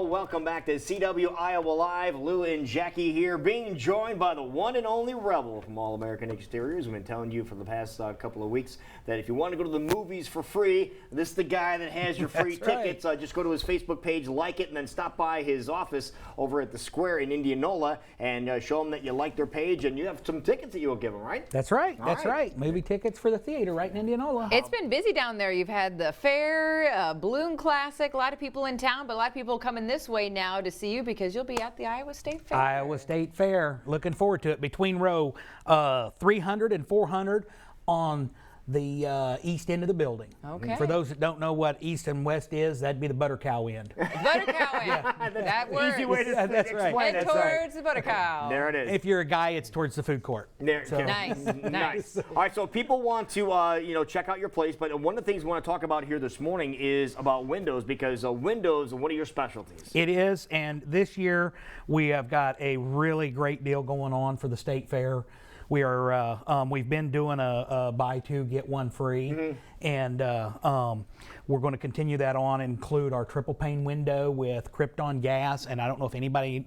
Welcome back to CW Iowa Live. Lou and Jackie here, being joined by the one and only Rebel from All American Exteriors. We've been telling you for the past couple of weeks that if you want to go to the movies for free, this is the guy that has your free tickets. Just go to his Facebook page, like it, and then stop by his office over at the Square in Indianola and show him that you like their page, and you have some tickets that you'll give them, right? That's right. That's right. Movie tickets for the theater right in Indianola. It's been busy down there. You've had the fair, Balloon Classic, a lot of people in town, but a lot of people coming this way now to see you because you'll be at the Iowa State Fair. Iowa State Fair. Looking forward to it. Between row 300 and 400 on the east end of the building. Okay. For those that don't know what east and west is, that'd be the butter cow end. Butter cow end. That works. Easy way to That's right. explain Head it. towards the butter cow. There it is. If you're a guy, it's towards the food court. There, So- Nice, nice. All right, so if people want to, check out your place, but one of the things we want to talk about here this morning is about windows, because windows are one of your specialties. It is, and this year we have got a really great deal going on for the State Fair. We are, we've been doing a buy two, get one free, and we're going to continue that on and include our triple pane window with Krypton gas. And I don't know if anybody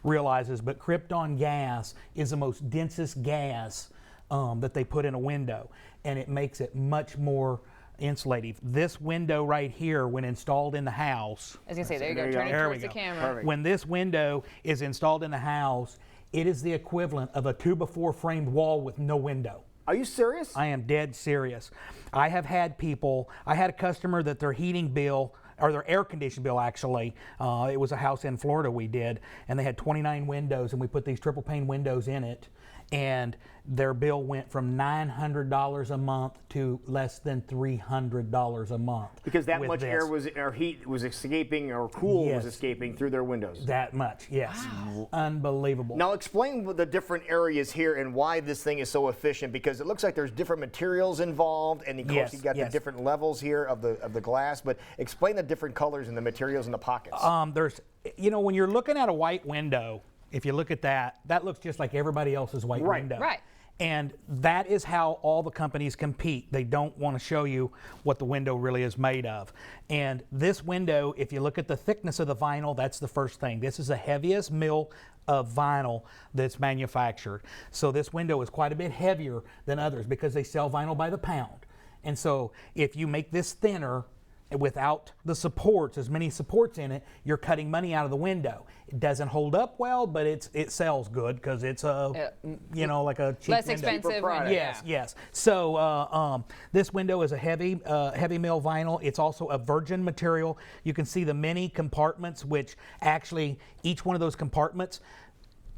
realizes, but Krypton gas is the most densest gas that they put in a window, and it makes it much more insulative. This window right here, when installed in the house, I was going to say, there you go, turn it There towards we the go. camera. Perfect. when this window is installed in the house, it is the equivalent of a 2x4 framed wall with no window. Are you serious? I am dead serious. I have had people, I had a customer that their heating bill, or their air conditioning bill actually, it was a house in Florida we did, and they had 29 windows, and we put these triple pane windows in it, and their bill went from $900 a month to less than $300 a month. Because that with much this. air or heat was escaping, or cool was Yes. escaping through their windows. That much, yes. Unbelievable. Now explain the different areas here and why this thing is so efficient, because it looks like there's different materials involved, and of course Yes, you've got the yes. different levels here of the glass, but explain the different colors and the materials in the pockets. There's, when you're looking at a white window, if you look at that, that looks just like everybody else's white Right. window. Right. And that is how all the companies compete. They don't want to show you what the window really is made of. And this window, if you look at the thickness of the vinyl, that's the first thing. This is the heaviest mill of vinyl that's manufactured. So this window is quite a bit heavier than others because they sell vinyl by the pound. And so if you make this thinner, without the supports, as many supports in it, you're cutting money out of the window. It doesn't hold up well, but it sells good because it's a, like a cheap Less window. expensive. product. Yes, yes. So this window is a heavy mill vinyl. It's also a virgin material. You can see the many compartments, which actually each one of those compartments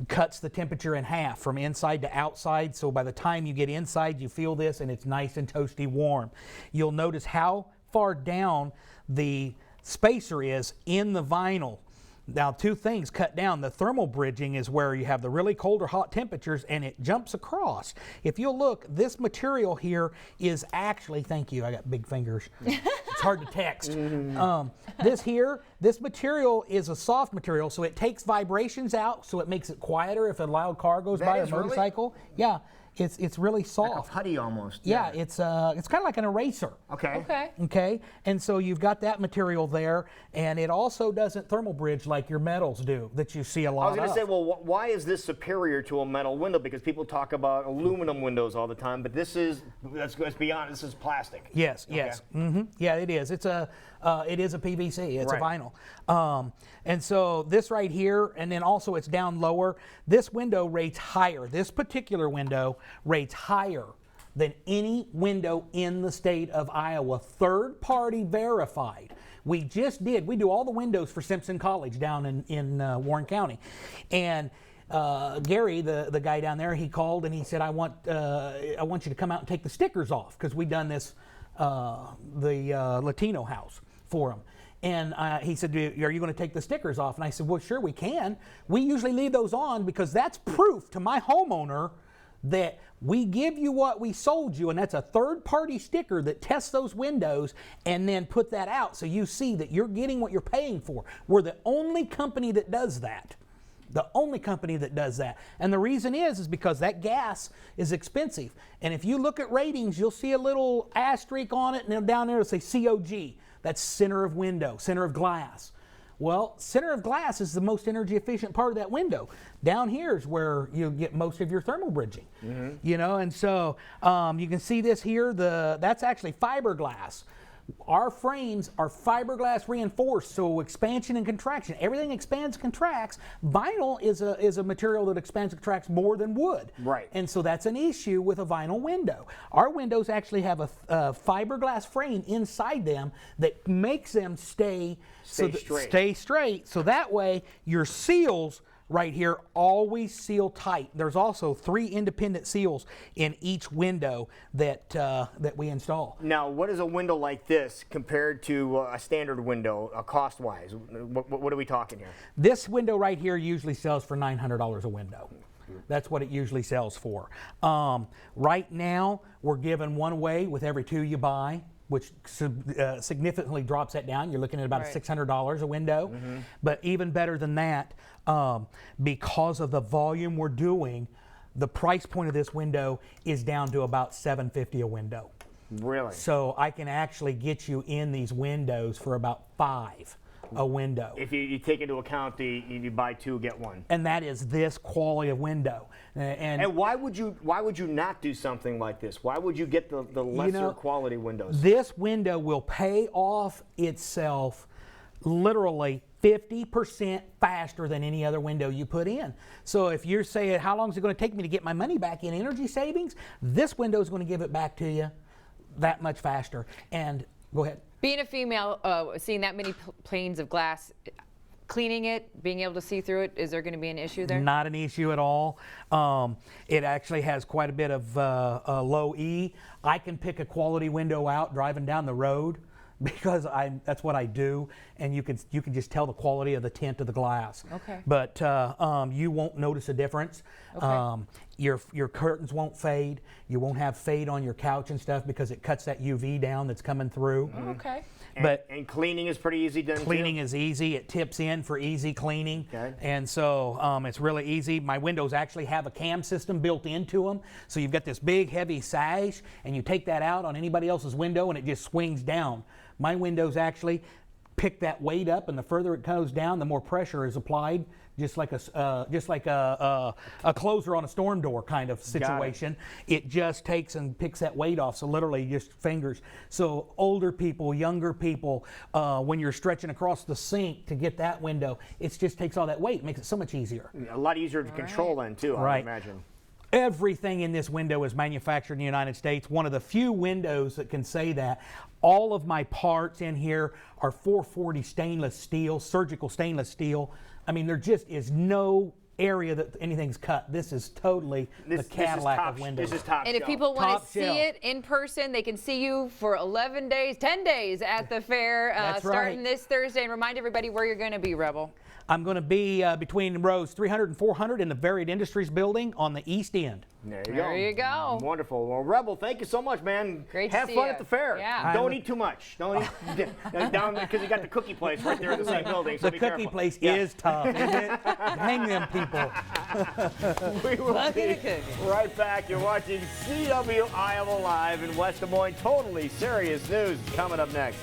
cuts the temperature in half from inside to outside. So by the time you get inside, you feel this and it's nice and toasty warm. You'll notice how far down the spacer is in the vinyl. Now, two things cut down. The thermal bridging is where you have the really cold or hot temperatures, and it jumps across. If you'll look, this material here is actually, thank you, I got big fingers. It's hard to text. This material is a soft material, so it takes vibrations out, so it makes it quieter if a loud car goes That by, a is really- motorcycle. Yeah, it's really like a soft. putty almost. Yeah, it's kind of like an eraser. Okay. Okay. Okay, and so you've got that material there, and it also doesn't thermal bridge like your metals do that you see a lot I was going of. to say, well, why is this superior to a metal window? Because people talk about aluminum windows all the time, but this is, let's be honest, this is plastic. Yes, yes, yeah, it is. It is a PVC. It's Right. a vinyl, and so this right here, and then also it's down lower. This window rates higher. This particular window rates higher than any window in the state of Iowa, third-party verified. We do all the windows for Simpson College down in Warren County, and Gary, the guy down there, he called and he said, I want you to come out and take the stickers off, because we done this the Latino house for him. And he said, are you going to take the stickers off? And I said, well, sure, we can. We usually leave those on because that's proof to my homeowner that we give you what we sold you, and that's a third-party sticker that tests those windows and then put that out so you see that you're getting what you're paying for. We're the only company that does that. The only company that does that. And the reason is because that gas is expensive. And if you look at ratings, you'll see a little asterisk on it, and then down there it'll say COG. That's center of window, center of glass. Well, center of glass is the most energy efficient part of that window. Down here is where you get most of your thermal bridging. You know, and so you can see this here. That's actually fiberglass. Our frames are fiberglass reinforced, so expansion and contraction. Everything expands, contracts. Vinyl is a material that expands and contracts more than wood. Right. And so that's an issue with a vinyl window. Our windows actually have a fiberglass frame inside them that makes them stay straight. So that way your seals right here always seal tight. There's also 3 independent seals in each window that we install. Now, what is a window like this compared to a standard window, cost-wise? What are we talking here? This window right here usually sells for $900 a window. That's what it usually sells for. Right now, we're giving one away with every 2 you buy, which significantly drops that down. You're looking at about $600 a window. But even better than that, because of the volume we're doing, the price point of this window is down to about $750 a window. Really? So I can actually get you in these windows for about $5 a window. If you take into account you buy 2, get 1. And that is this quality of window. And why would you not do something like this? Why would you get the lesser quality windows? This window will pay off itself literally 50% faster than any other window you put in. So if you're saying, how long is it going to take me to get my money back in energy savings? This window is going to give it back to you that much faster. And go ahead. Being a female, seeing that many panes of glass, cleaning it, being able to see through it, is there going to be an issue there? Not an issue at all. It actually has quite a bit of low E. I can pick a quality window out driving down the road because that's what I do, and you can just tell the quality of the tint of the glass. Okay. But you won't notice a difference. Okay. Your curtains won't fade. You won't have fade on your couch and stuff because it cuts that UV down that's coming through. Okay. And cleaning is pretty easy done. Cleaning is easy. It tips in for easy cleaning. Okay. And so it's really easy. My windows actually have a cam system built into them. So you've got this big heavy sash and you take that out on anybody else's window and it just swings down. My windows actually pick that weight up, and the further it goes down, the more pressure is applied, just like a closer on a storm door kind of situation. It just takes and picks that weight off, so literally just fingers. So older people, younger people, when you're stretching across the sink to get that window, it just takes all that weight, makes it so much easier. A lot easier to control then too, I would imagine. Everything in this window is manufactured in the United States. One of the few windows that can say that. All of my parts in here are 440 stainless steel, surgical stainless steel. I mean, there just is no area that anything's cut. This is totally the Cadillac of windows. This is top And if shelf. people want Top to see shelf. it in person, they can see you for 11 days, 10 days at the fair, That's starting right. this Thursday. And remind everybody where you're going to be, Rebel. I'm going to be between rows 300 and 400 in the Varied Industries building on the east end. There you go. Wonderful. Well, Rebel, thank you so much, man. Great to Have see fun you. at the fair. Yeah. Don't eat too much. Don't eat down because you got the cookie place right there in the same building. So The be cookie careful. place is tough, isn't it? Hang them people. We will Bucket of be cookies. right back. You're watching CW Iowa Live in West Des Moines. Totally serious news coming up next.